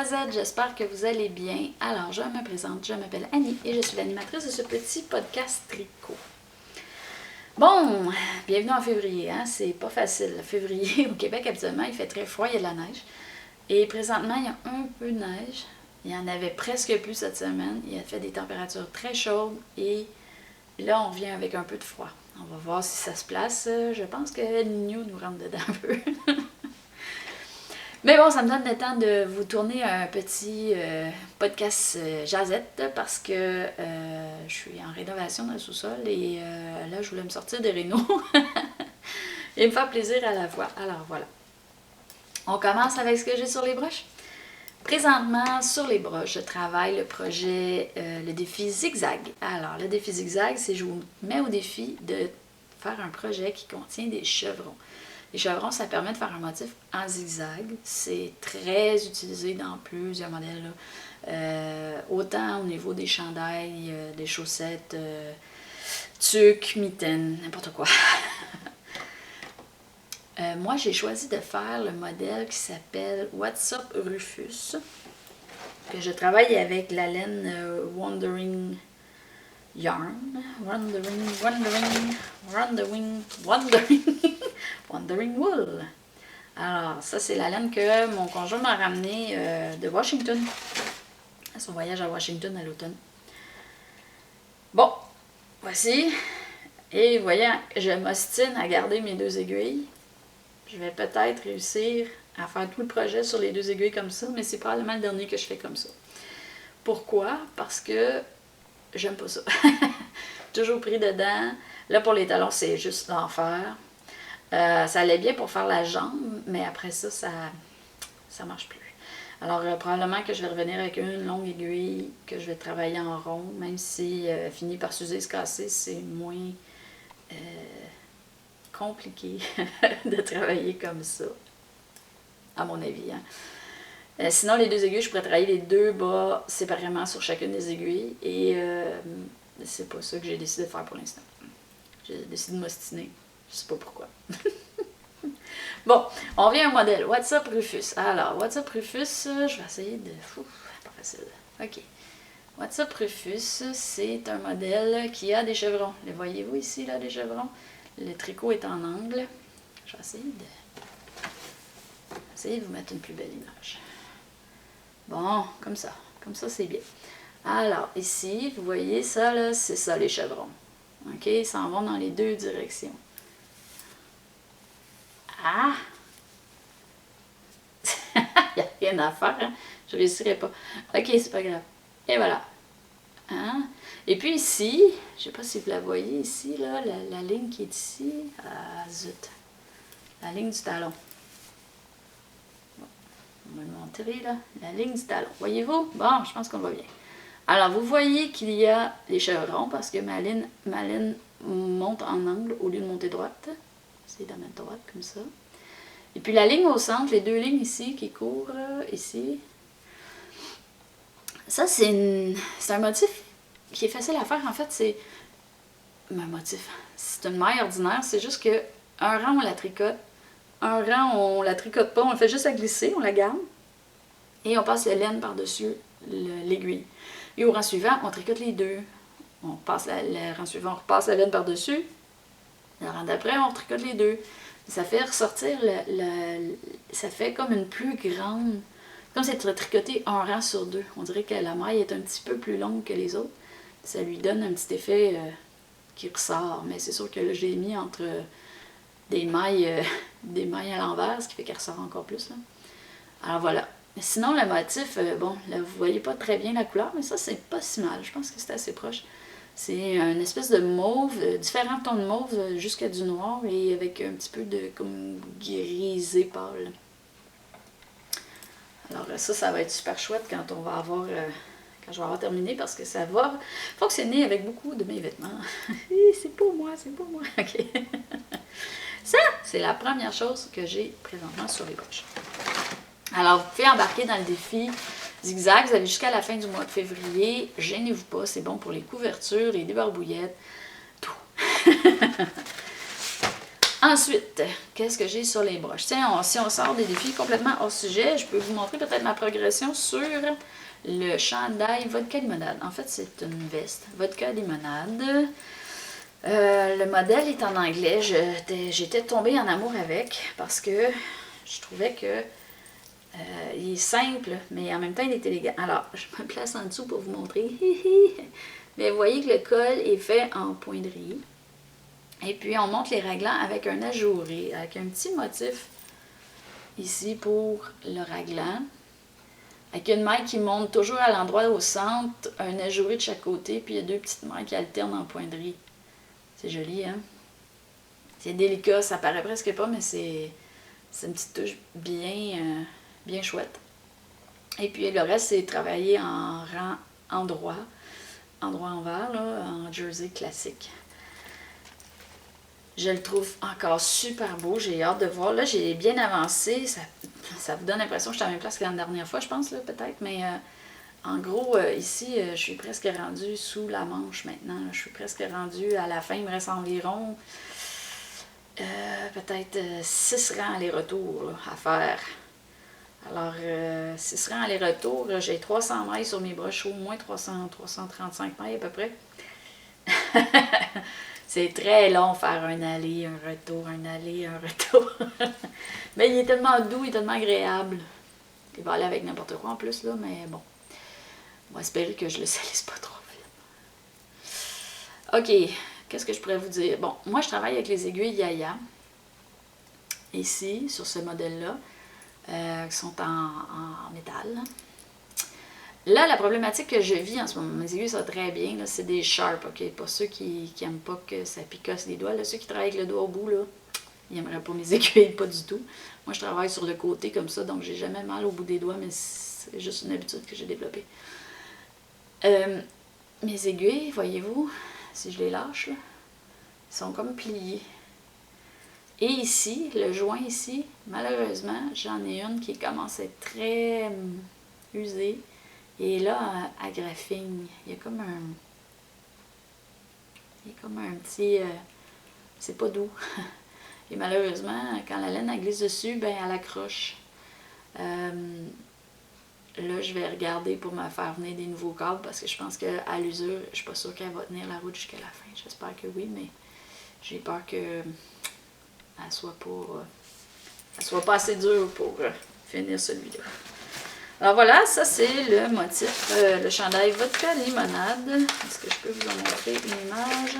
à Z, j'espère que vous allez bien. Alors, je me présente, je m'appelle Annie et je suis l'animatrice de ce petit podcast tricot. Bon, bienvenue en février, hein? C'est pas facile. Février, au Québec, habituellement, il fait très froid, il y a de la neige. Et présentement, il y a un peu de neige. Il y en avait presque plus cette semaine. Il a fait des températures très chaudes et là, on vient avec un peu de froid. On va voir si ça se place. Je pense que El Niño nous rentre dedans un peu. Mais bon, ça me donne le temps de vous tourner un petit podcast jazzette parce que je suis en rénovation dans le sous-sol et là, je voulais me sortir des rénaux et me faire plaisir à la fois. Alors voilà. On commence avec ce que j'ai sur les broches. Présentement, sur les broches, je travaille le projet, le défi zigzag. Alors, le défi zigzag, c'est je vous mets au défi de faire un projet qui contient des chevrons. Les chevrons, ça permet de faire un motif en zigzag. C'est très utilisé dans plusieurs modèles. Autant au niveau des chandails, des chaussettes, tuques, mitaines, n'importe quoi. Moi, j'ai choisi de faire le modèle qui s'appelle What's Up Rufus. Que je travaille avec la laine Wandering Yarn. Wandering Wool. Alors, ça, c'est la laine que mon conjoint m'a ramenée de Washington. À son voyage à Washington à l'automne. Bon, voici. Et vous voyez, je m'ostine à garder mes deux aiguilles. Je vais peut-être réussir à faire tout le projet sur les deux aiguilles comme ça, mais c'est probablement le dernier que je fais comme ça. Pourquoi? Parce que j'aime pas ça. Toujours pris dedans. Là, pour les talons, c'est juste l'enfer. Ça allait bien pour faire la jambe, mais après ça, ça marche plus. Alors, probablement que je vais revenir avec une longue aiguille que je vais travailler en rond, même si finit par s'user, se casser, c'est moins compliqué de travailler comme ça, à mon avis. Hein. Sinon, les deux aiguilles, je pourrais travailler les deux bas séparément sur chacune des aiguilles, et c'est pas ça que j'ai décidé de faire pour l'instant. J'ai décidé de m'ostiner. Je sais pas pourquoi. Bon, on vient au modèle. What's Up Rufus. Alors, What's Up Rufus, je vais essayer de... pas facile. OK. What's Up Rufus, c'est un modèle qui a des chevrons. Les voyez-vous ici, là, les chevrons? Le tricot est en angle. Je vais essayer de vous mettre une plus belle image. Bon, comme ça. Comme ça, c'est bien. Alors, ici, vous voyez ça, là, c'est ça, les chevrons. OK? Ils s'en vont dans les deux directions. Ah! Il n'y a rien à faire, hein? Je ne réussirai pas. OK, c'est pas grave. Et voilà. Hein? Et puis ici, je ne sais pas si vous la voyez ici, là, la ligne qui est ici. Ah, zut. La ligne du talon. Bon, on va le montrer, là. La ligne du talon. Voyez-vous? Bon, je pense qu'on va bien. Alors, vous voyez qu'il y a les chevrons parce que ma laine monte en angle au lieu de monter droite. C'est de la mettre droite comme ça. Et puis la ligne au centre, les deux lignes ici qui courent ici. Ça, c'est un motif qui est facile à faire. En fait, c'est un motif. C'est une maille ordinaire. C'est juste que un rang, on la tricote. Un rang, on la tricote pas. On le fait juste à glisser, on la garde. Et on passe la laine par-dessus l'aiguille. Et au rang suivant, on tricote les deux. On passe le rang suivant, on repasse la laine par-dessus. Le rang d'après, on tricote les deux. Ça fait ressortir ça fait comme une plus grande... Comme si c'était tricoté un rang sur deux. On dirait que la maille est un petit peu plus longue que les autres. Ça lui donne un petit effet qui ressort. Mais c'est sûr que là, j'ai mis entre des mailles à l'envers, ce qui fait qu'elle ressort encore plus. Là. Alors voilà. Sinon, le motif, bon, là, vous voyez pas très bien la couleur, mais ça, c'est pas si mal. Je pense que c'est assez proche. C'est une espèce de mauve, différents tons de mauve jusqu'à du noir et avec un petit peu de comme grisé pâle. Alors ça va être super chouette quand on va avoir, quand je vais avoir terminé parce que ça va fonctionner avec beaucoup de mes vêtements. C'est pour moi, c'est pour moi. OK. Ça, c'est la première chose que j'ai présentement sur les broches. Alors, vous pouvez embarquer dans le défi zigzag, vous avez jusqu'à la fin du mois de février. Gênez-vous pas, c'est bon pour les couvertures, les débarbouillettes, tout. Ensuite, qu'est-ce que j'ai sur les broches? Tiens, si on sort des défis complètement hors sujet, je peux vous montrer peut-être ma progression sur le chandail vodka limonade. En fait, c'est une veste vodka limonade. Le modèle est en anglais. J'étais tombée en amour avec parce que je trouvais que il est simple, mais en même temps, il est élégant. Alors, je me place en dessous pour vous montrer. Mais vous voyez que le col est fait en pointerie. Et puis, on monte les raglans avec un ajouré, avec un petit motif ici pour le raglan. Avec une maille qui monte toujours à l'endroit au centre, un ajouré de chaque côté, puis il y a deux petites mailles qui alternent en pointerie. C'est joli, hein? C'est délicat, ça paraît presque pas, mais c'est une petite touche bien chouette. Et puis le reste, c'est travaillé en rang endroit envers, là, en jersey classique. Je le trouve encore super beau, j'ai hâte de voir. Là, j'ai bien avancé, ça vous donne l'impression que je suis à la même place que la dernière fois, je pense, là, peut-être, mais en gros, ici, je suis presque rendue sous la manche maintenant. Je suis presque rendue à la fin, il me reste environ peut-être 6 rangs aller-retour à faire. Alors, 6 rangs aller-retour, j'ai 300 mailles sur mes broches, au moins 335 mailles à peu près. C'est très long faire un aller, un retour, un aller, un retour. Mais il est tellement doux, il est tellement agréable. Il va aller avec n'importe quoi en plus, là, mais bon. On va espérer que je le salisse pas trop vite. Ok, qu'est-ce que je pourrais vous dire? Bon, moi je travaille avec les aiguilles Yaya. Ici, sur ce modèle-là. Qui sont en métal. Là, la problématique que je vis en ce moment, mes aiguilles sont très bien, c'est des Sharp, ok? Pas ceux qui n'aiment pas que ça picosse les doigts, là, ceux qui travaillent avec le doigt au bout, là, ils n'aimeraient pas mes aiguilles, pas du tout. Moi, je travaille sur le côté comme ça, donc j'ai jamais mal au bout des doigts, mais c'est juste une habitude que j'ai développée. Mes aiguilles, voyez-vous, si je les lâche, là, ils sont comme pliés. Et ici, le joint ici, malheureusement, j'en ai une qui commence à être très usée. Et là, à graffigne, il y a comme un petit... c'est pas doux. Et malheureusement, quand la laine elle glisse dessus, ben elle accroche. Là, je vais regarder pour me faire venir des nouveaux câbles parce que je pense qu'à l'usure, je suis pas sûre qu'elle va tenir la route jusqu'à la fin. J'espère que oui, mais j'ai peur que elle soit pas assez dure pour finir celui-là. Alors voilà, ça c'est le motif, le chandail vodka limonade. Est-ce que je peux vous en montrer une image?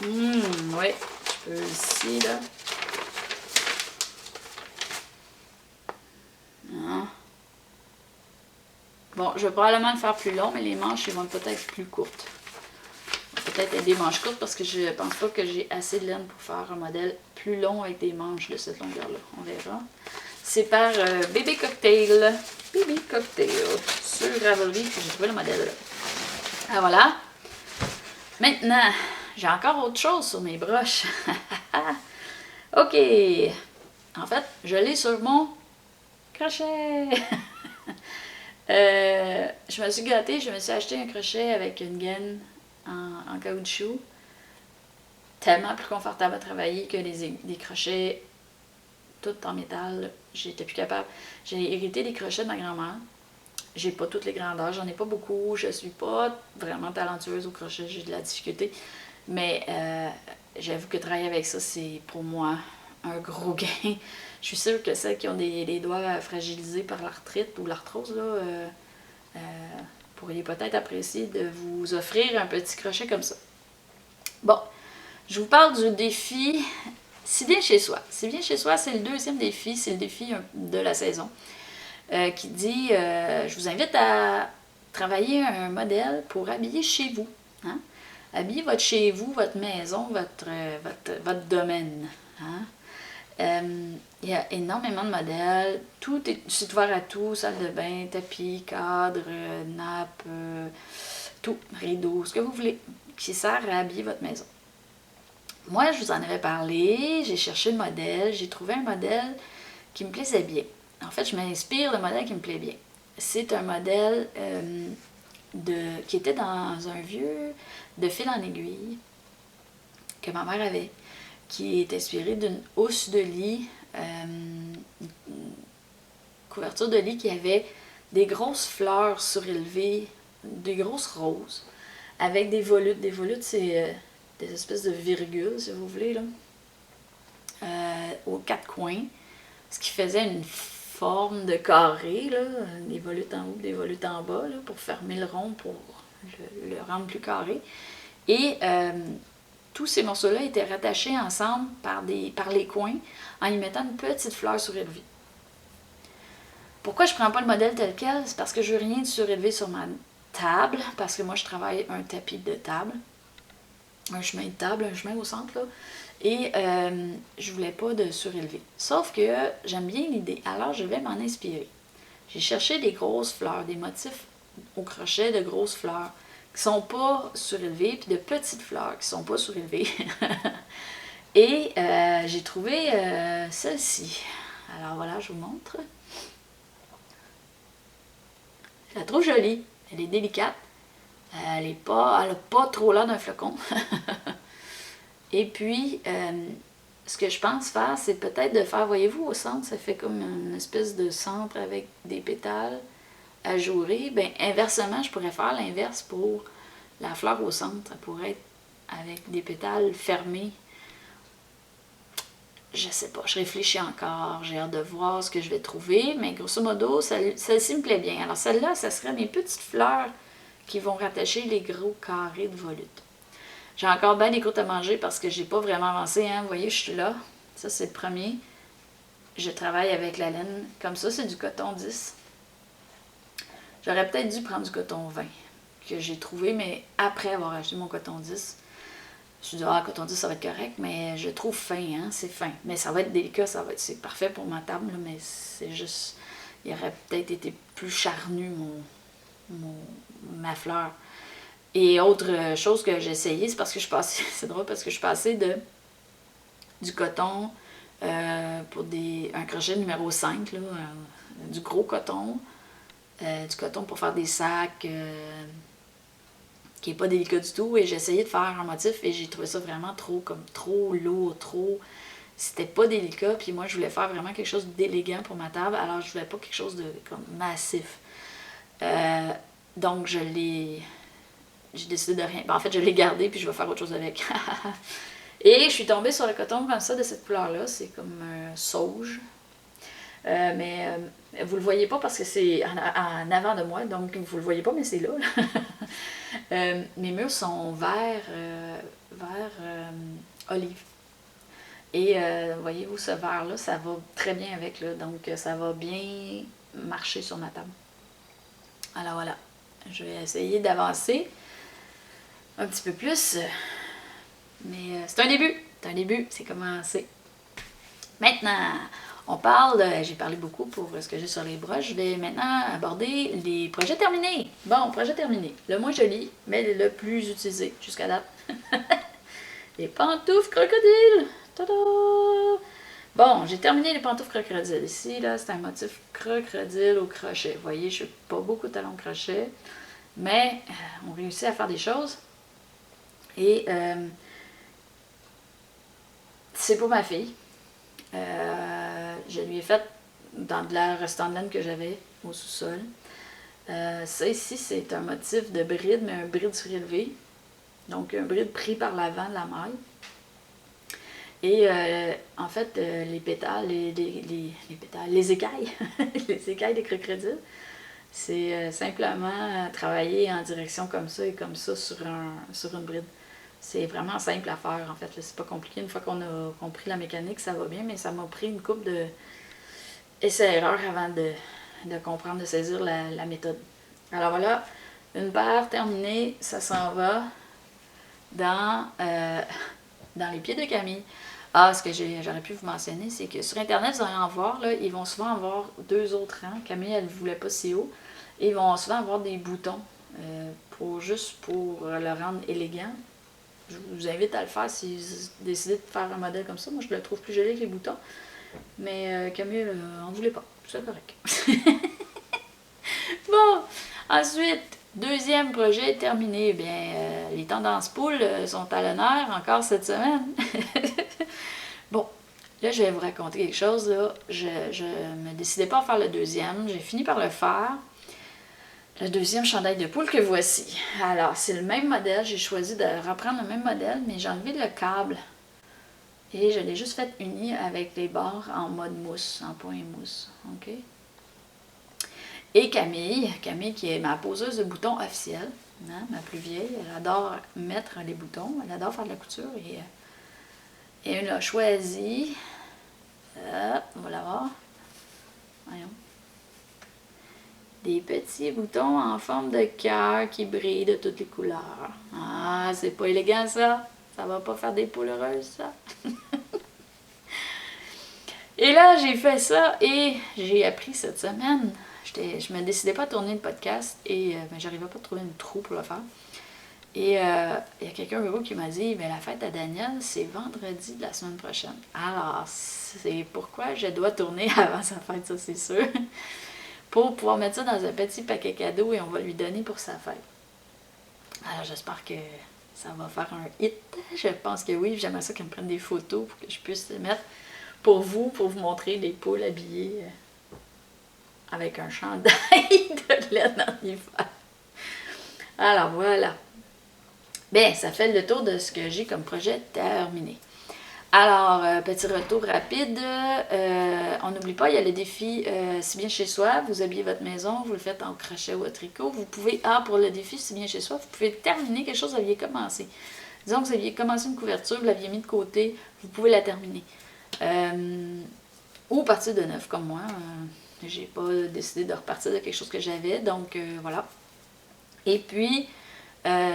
Oui, je peux ici, là. Non. Bon, je vais probablement le faire plus long, mais les manches ils vont peut être plus courtes. Peut-être être des manches courtes parce que je pense pas que j'ai assez de laine pour faire un modèle plus long avec des manches de cette longueur-là. On verra. C'est par Baby Cocktail. Baby Cocktail. Sur Ravelry que j'ai trouvé le modèle là. Ah voilà. Maintenant, j'ai encore autre chose sur mes broches. Ok. En fait, je l'ai sur mon crochet. Je me suis gâtée, je me suis acheté un crochet avec une gaine en caoutchouc. Tellement plus confortable à travailler que des crochets tout en métal. J'étais plus capable. J'ai hérité des crochets de ma grand-mère. J'ai pas toutes les grandeurs, j'en ai pas beaucoup. Je suis pas vraiment talentueuse au crochet, j'ai de la difficulté. Mais j'avoue que travailler avec ça, c'est pour moi un gros gain. Je suis sûre que celles qui ont des doigts fragilisés par l'arthrite ou l'arthrose, là, pourriez peut-être apprécier de vous offrir un petit crochet comme ça. Bon, je vous parle du défi Si bien chez soi. Si bien chez soi, c'est le deuxième défi, c'est le défi de la saison, qui dit, je vous invite à travailler un modèle pour habiller chez vous. Hein? Habiller votre chez vous, votre maison, votre domaine. Hein? Il y a énormément de modèles, c'est ouvert à tout, salle de bain, tapis, cadre, nappe, tout, rideau, ce que vous voulez, qui sert à habiller votre maison. Moi, je vous en avais parlé, j'ai cherché le modèle, j'ai trouvé un modèle qui me plaisait bien. En fait, je m'inspire d'un modèle qui me plaît bien. C'est un modèle qui était dans un vieux de fil en aiguille que ma mère avait, qui est inspiré d'une housse de lit, une couverture de lit qui avait des grosses fleurs surélevées, des grosses roses, avec des volutes. Des volutes, c'est des espèces de virgules, si vous voulez, là, aux quatre coins, ce qui faisait une forme de carré, là, des volutes en haut, des volutes en bas, là, pour fermer le rond, pour le rendre plus carré. Et tous ces morceaux-là étaient rattachés ensemble par les coins en y mettant une petite fleur surélevée. Pourquoi je ne prends pas le modèle tel quel? C'est parce que je veux rien de surélevé sur ma table, parce que moi je travaille un tapis de table, un chemin de table, un chemin au centre, là, et je voulais pas de surélevé. Sauf que j'aime bien l'idée, alors je vais m'en inspirer. J'ai cherché des grosses fleurs, des motifs au crochet de grosses fleurs qui sont pas surélevées, puis de petites fleurs qui sont pas surélevées. Et j'ai trouvé celle-ci. Alors voilà, je vous montre. Je la trouve jolie, elle est délicate, elle a pas trop l'air d'un flocon. Et puis, ce que je pense faire, c'est peut-être de faire, voyez-vous, au centre, ça fait comme une espèce de centre avec des pétales ajourés. Bien, inversement, je pourrais faire l'inverse pour la fleur au centre. Elle pourrait être avec des pétales fermés. Je sais pas, je réfléchis encore, j'ai hâte de voir ce que je vais trouver, mais grosso modo, celle-ci me plaît bien. Alors celle-là, ça serait mes petites fleurs qui vont rattacher les gros carrés de volutes. J'ai encore bien des croûtes à manger parce que j'ai pas vraiment avancé, hein. Vous voyez, je suis là. Ça, c'est le premier. Je travaille avec la laine. Comme ça, c'est du coton 10. J'aurais peut-être dû prendre du coton 20 que j'ai trouvé, mais après avoir acheté mon coton 10. Je me suis dit, ah, coton 10, ça va être correct, mais je trouve fin, hein, c'est fin. Mais ça va être délicat, c'est parfait pour ma table, là, mais c'est juste, il aurait peut-être été plus charnu, ma fleur. Et autre chose que j'ai essayé, c'est parce que je passais, c'est drôle, parce que je passais du coton pour un crochet numéro 5, là, du gros coton, du coton pour faire des sacs, qui est pas délicat du tout, et j'ai essayé de faire un motif et j'ai trouvé ça vraiment trop lourd, c'était pas délicat, puis moi je voulais faire vraiment quelque chose d'élégant pour ma table, alors je voulais pas quelque chose de comme massif. Donc j'ai décidé de rien, en fait je l'ai gardé puis je vais faire autre chose avec. Et je suis tombée sur le coton comme ça, de cette couleur là, c'est comme un sauge. Mais vous le voyez pas parce que c'est en avant de moi, donc vous le voyez pas, mais c'est là. Mes murs sont vert olive. Et voyez-vous, ce vert-là, ça va très bien avec, là, donc ça va bien marcher sur ma table. Alors voilà, je vais essayer d'avancer un petit peu plus, mais c'est un début, c'est commencé. Maintenant, on parle, j'ai parlé beaucoup pour ce que j'ai sur les broches, je vais maintenant aborder les projets terminés. Bon, projet terminé, le moins joli, mais le plus utilisé jusqu'à date. Les pantoufles crocodiles! Tada! Bon, j'ai terminé les pantoufles crocodiles. Ici, là, c'est un motif crocodile au crochet. Vous voyez, je n'ai pas beaucoup de talons crochet, mais on réussit à faire des choses. Et c'est pour ma fille. Je lui ai fait dans de la restant de laine que j'avais au sous-sol. Ça ici, c'est un motif de bride, mais un bride surélevé. Donc un bride pris par l'avant de la maille. Et en fait, les pétales, les écailles, les écailles des crocodiles, c'est simplement travailler en direction comme ça et comme ça sur une bride. C'est vraiment simple à faire, en fait. C'est pas compliqué. Une fois qu'on a compris la mécanique, ça va bien, mais ça m'a pris une couple de essais-erreurs avant de comprendre, de saisir la méthode. Alors voilà, une paire terminée, ça s'en va dans les pieds de Camille. Ah, ce que j'aurais pu vous mentionner, c'est que sur Internet, vous allez en voir, là, ils vont souvent avoir 2 autres rangs. Camille, elle ne voulait pas si haut. Et ils vont souvent avoir des boutons, juste pour le rendre élégant. Je vous invite à le faire si vous décidez de faire un modèle comme ça. Moi, je le trouve plus joli avec les boutons. Mais Camille, on ne voulait pas. C'est correct. Bon, ensuite, Deuxième projet terminé. Bien, les tendances poules sont à l'honneur encore cette semaine. Bon, là, je vais vous raconter quelque chose. Là. Je me décidais pas à faire le deuxième. J'ai fini par le faire. Le deuxième chandail de poule que voici. Alors, c'est le même modèle. J'ai choisi de reprendre le même modèle, mais j'ai enlevé le câble. Et je l'ai juste fait uni avec les bords en mode mousse, en point mousse. OK? Et Camille qui est ma poseuse de boutons officielle, hein, ma plus vieille, elle adore mettre les boutons, elle adore faire de la couture et elle a choisi, on va la voir, voyons, des petits boutons en forme de cœur qui brillent de toutes les couleurs. Ah, c'est pas élégant ça? Ça va pas faire des poules heureuses ça? Et là, j'ai fait ça et j'ai appris cette semaine. Je me décidais pas à tourner le podcast et j'arrivais pas à trouver une trou pour le faire. Et il y a quelqu'un de vous qui m'a dit la fête à Daniel, c'est vendredi de la semaine prochaine. Alors, c'est pourquoi je dois tourner avant sa fête, ça c'est sûr. Pour pouvoir mettre ça dans un petit paquet cadeau et on va lui donner pour sa fête. Alors, j'espère que ça va faire un hit. Je pense que oui. J'aimerais ça qu'elle me prenne des photos pour que je puisse les mettre pour vous montrer les poules habillées avec un chandail de laine en hiver. Alors voilà. Bien, ça fait le tour de ce que j'ai comme projet terminé. Alors, petit retour rapide. On n'oublie pas, il y a le défi Si bien chez soi. Vous habillez votre maison, vous le faites en crochet ou au tricot. Vous pouvez, pour le défi Si bien chez soi, vous pouvez terminer quelque chose que vous aviez commencé. Disons que vous aviez commencé une couverture, vous l'aviez mis de côté, vous pouvez la terminer. Ou partir de neuf, comme moi. J'ai pas décidé de repartir de quelque chose que j'avais, donc voilà. Et puis,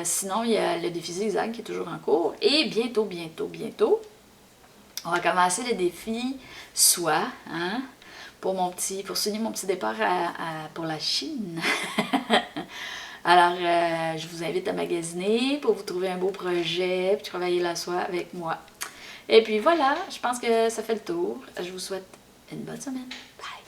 sinon, il y a le défi zigzag qui est toujours en cours. Et bientôt, on va commencer le défi Soi, hein, pour souligner mon petit départ pour la Chine. Alors, je vous invite à magasiner pour vous trouver un beau projet, puis travailler la soie avec moi. Et puis voilà, je pense que ça fait le tour. Je vous souhaite une bonne semaine. Bye!